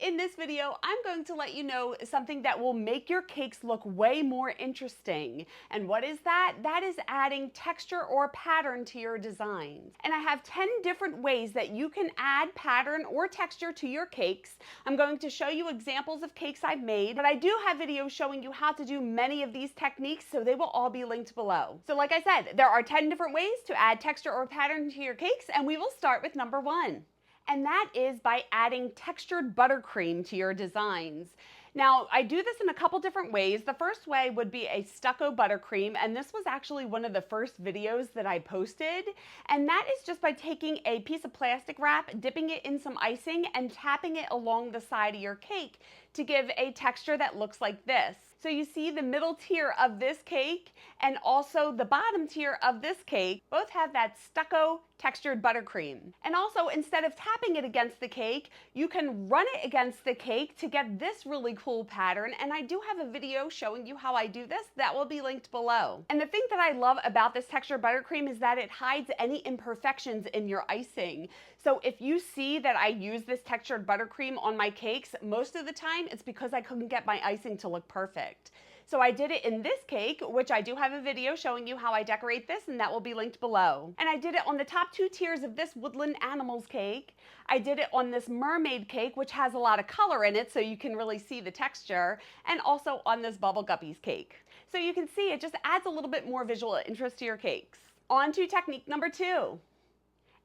In this video, I'm going to let you know something that will make your cakes look way more interesting. And what is that? That is adding texture or pattern to your designs. And I have 10 different ways that you can add pattern or texture to your cakes. I'm going to show you examples of cakes I've made, but I do have videos showing you how to do many of these techniques, so they will all be linked below. So like I said, there are 10 different ways to add texture or pattern to your cakes, and we will start with number 1. And that is by adding textured buttercream to your designs. Now, I do this in a couple different ways. The first way would be a stucco buttercream, and this was actually one of the first videos that I posted. And that is just by taking a piece of plastic wrap, dipping it in some icing, and tapping it along the side of your cake to give a texture that looks like this. So you see the middle tier of this cake and also the bottom tier of this cake both have that stucco textured buttercream. And also, instead of tapping it against the cake, you can run it against the cake to get this really cool pattern. And I do have a video showing you how I do this that will be linked below. And the thing that I love about this textured buttercream is that it hides any imperfections in your icing. So if you see that I use this textured buttercream on my cakes, most of the time it's because I couldn't get my icing to look perfect. So I did it in this cake, which I do have a video showing you how I decorate this, and that will be linked below. And I did it on the top 2 tiers of this woodland animals cake. I did it on this mermaid cake, which has a lot of color in it so you can really see the texture, and also on this bubble guppies cake. So you can see it just adds a little bit more visual interest to your cakes. On to technique number 2.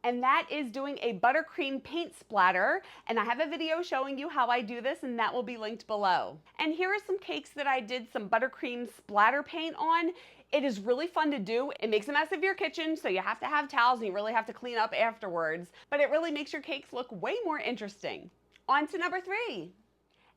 And that is doing a buttercream paint splatter. And I have a video showing you how I do this, and that will be linked below. And here are some cakes that I did some buttercream splatter paint on. It is really fun to do. It makes a mess of your kitchen, so you have to have towels and you really have to clean up afterwards. But it really makes your cakes look way more interesting. On to number 3.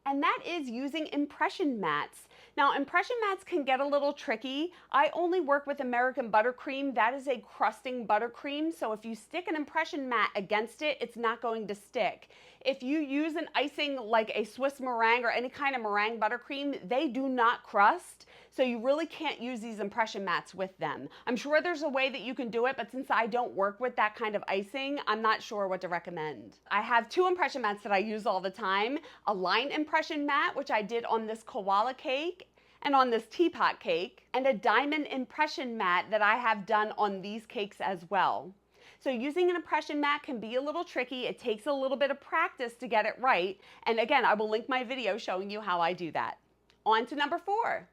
And that is using impression mats. Now, impression mats can get a little tricky. I only work with American buttercream. That is a crusting buttercream, so if you stick an impression mat against it, it's not going to stick. If you use an icing like a Swiss meringue or any kind of meringue buttercream, they do not crust, so you really can't use these impression mats with them. I'm sure there's a way that you can do it, but since I don't work with that kind of icing, I'm not sure what to recommend. I have 2 impression mats that I use all the time. A line impression mat, which I did on this koala cake and on this teapot cake, and a diamond impression mat that I have done on these cakes as well. So using an impression mat can be a little tricky. It takes a little bit of practice to get it right. And again, I will link my video showing you how I do that. On to number 4.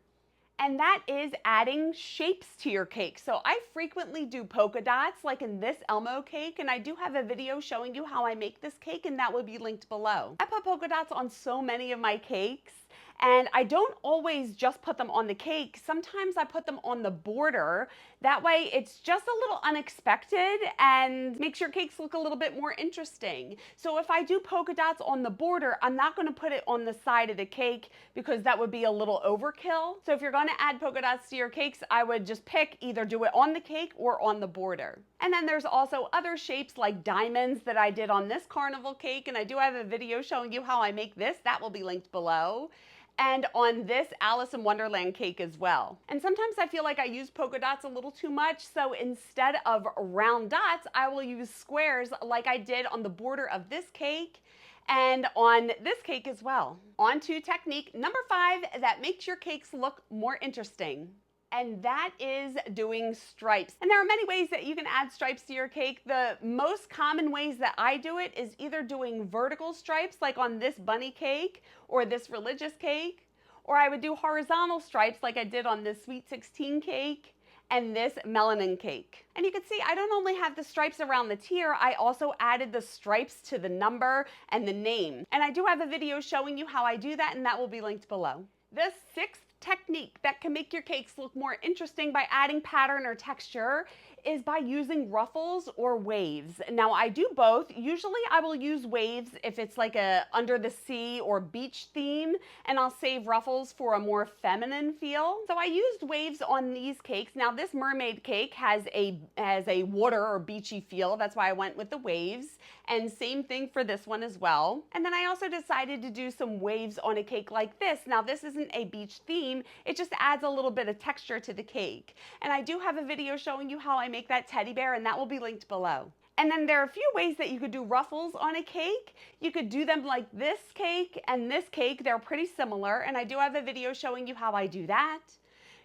And that is adding shapes to your cake. So I frequently do polka dots, like in this Elmo cake, and I do have a video showing you how I make this cake, and that will be linked below. I put polka dots on so many of my cakes, and I don't always just put them on the cake. Sometimes I put them on the border. That way it's just a little unexpected and makes your cakes look a little bit more interesting. So if I do polka dots on the border, I'm not going to put it on the side of the cake because that would be a little overkill. So if you're going to add polka dots to your cakes, I would just pick either do it on the cake or on the border. And then there's also other shapes like diamonds that I did on this carnival cake, and I do have a video showing you how I make this. That will be linked below. And on this Alice in Wonderland cake as well. And sometimes I feel like I use polka dots a little too much, so instead of round dots, I will use squares like I did on the border of this cake and on this cake as well. On to technique number 5 that makes your cakes look more interesting. And that is doing stripes. And there are many ways that you can add stripes to your cake. The most common ways that I do it is either doing vertical stripes like on this bunny cake or this religious cake, or I would do horizontal stripes like I did on this Sweet 16 cake and this melanin cake. And you can see I don't only have the stripes around the tier, I also added the stripes to the number and the name. And I do have a video showing you how I do that, and that will be linked below. The 6th technique that can make your cakes look more interesting by adding pattern or texture is by using ruffles or waves. Now I do both. Usually I will use waves if it's like a under the sea or beach theme, and I'll save ruffles for a more feminine feel. So I used waves on these cakes. Now this mermaid cake has a water or beachy feel. That's why I went with the waves, and same thing for this one as well. And then I also decided to do some waves on a cake like this. Now this isn't a beach theme. It just adds a little bit of texture to the cake. And I do have a video showing you how I make that teddy bear, and that will be linked below. And then there are a few ways that you could do ruffles on a cake. You could do them like this cake and this cake. They're pretty similar, and I do have a video showing you how I do that.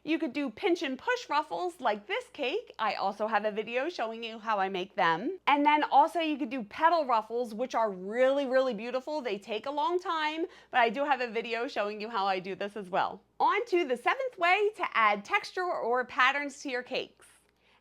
You could do pinch and push ruffles like this cake. I also have a video showing you how I make them. And then also you could do petal ruffles, which are really, really beautiful. They take a long time, but I do have a video showing you how I do this as well. On to the 7th way to add texture or patterns to your cakes.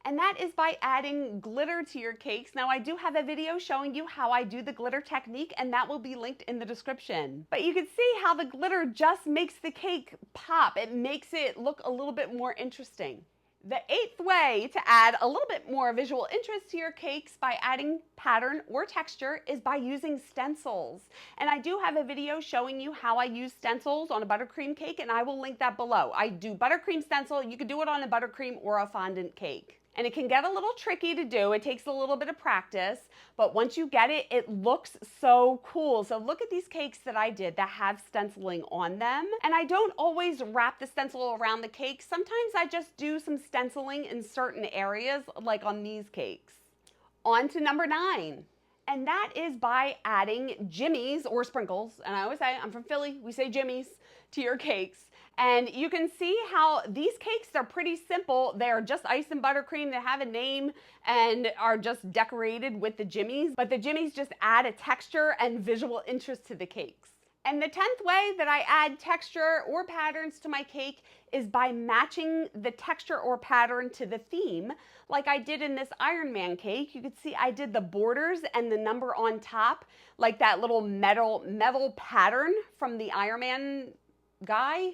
And that is by adding glitter to your cakes. Now, I do have a video showing you how I do the glitter technique, and that will be linked in the description. But you can see how the glitter just makes the cake pop. It makes it look a little bit more interesting. The 8th way to add a little bit more visual interest to your cakes by adding pattern or texture is by using stencils. And I do have a video showing you how I use stencils on a buttercream cake, and I will link that below. I do buttercream stencil. You could do it on a buttercream or a fondant cake. And it can get a little tricky to do. It takes a little bit of practice, but once you get it, it looks so cool. So look at these cakes that I did that have stenciling on them. And I don't always wrap the stencil around the cake. Sometimes I just do some stenciling in certain areas, like on these cakes. On to number 9. And that is by adding jimmies or sprinkles. And I always say, I'm from Philly, we say jimmies to your cakes. And you can see how these cakes are pretty simple. They're just ice and buttercream. They have a name and are just decorated with the jimmies. But the jimmies just add a texture and visual interest to the cakes. And the 10th way that I add texture or patterns to my cake is by matching the texture or pattern to the theme. Like I did in this Iron Man cake, you could see I did the borders and the number on top, like that little metal pattern from the Iron Man guy.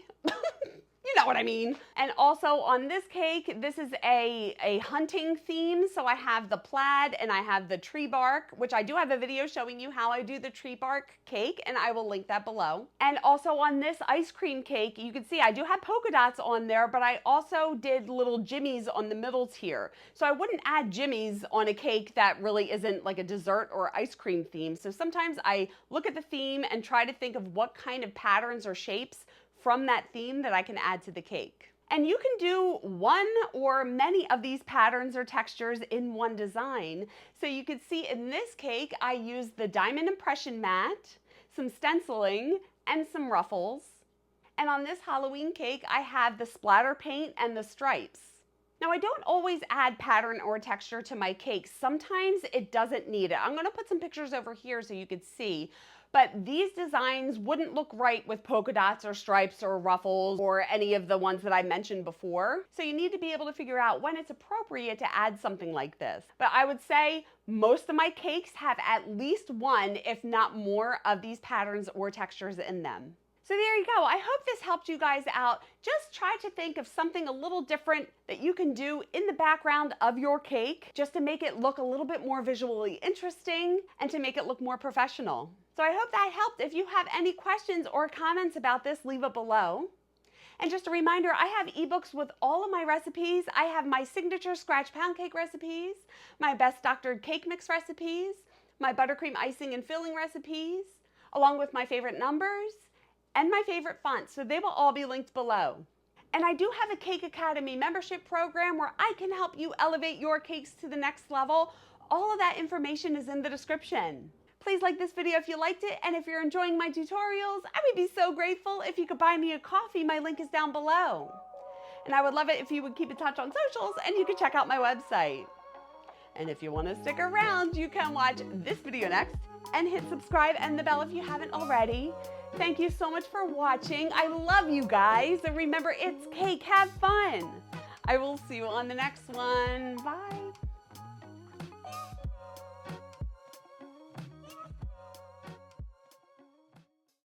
You know what I mean. And also on this cake, this is a hunting theme. So I have the plaid and I have the tree bark, which I do have a video showing you how I do the tree bark cake, and I will link that below. And also on this ice cream cake, you can see I do have polka dots on there, but I also did little jimmies on the middle tier. So I wouldn't add jimmies on a cake that really isn't like a dessert or ice cream theme. So sometimes I look at the theme and try to think of what kind of patterns or shapes from that theme that I can add to the cake. And you can do one or many of these patterns or textures in one design. So you can see in this cake, I used the diamond impression mat, some stenciling, and some ruffles. And on this Halloween cake, I have the splatter paint and the stripes. Now, I don't always add pattern or texture to my cakes. Sometimes it doesn't need it. I'm gonna put some pictures over here so you could see. But these designs wouldn't look right with polka dots or stripes or ruffles or any of the ones that I mentioned before. So you need to be able to figure out when it's appropriate to add something like this. But I would say most of my cakes have at least one, if not more, of these patterns or textures in them. So there you go. I hope this helped you guys out. Just try to think of something a little different that you can do in the background of your cake just to make it look a little bit more visually interesting and to make it look more professional. So I hope that helped. If you have any questions or comments about this, leave it below. And just a reminder, I have ebooks with all of my recipes. I have my signature scratch pound cake recipes, my best doctored cake mix recipes, my buttercream icing and filling recipes, along with my favorite numbers and my favorite fonts. So they will all be linked below. And I do have a KakeAcademy membership program where I can help you elevate your cakes to the next level. All of that information is in the description. Please like this video if you liked it, and if you're enjoying my tutorials, I would be so grateful if you could buy me a coffee. My link is down below. And I would love it if you would keep in touch on socials, and you can check out my website. And if you want to stick around, you can watch this video next, and hit subscribe and the bell if you haven't already. Thank you so much for watching. I love you guys, and remember, it's cake, have fun. I will see you on the next one. Bye.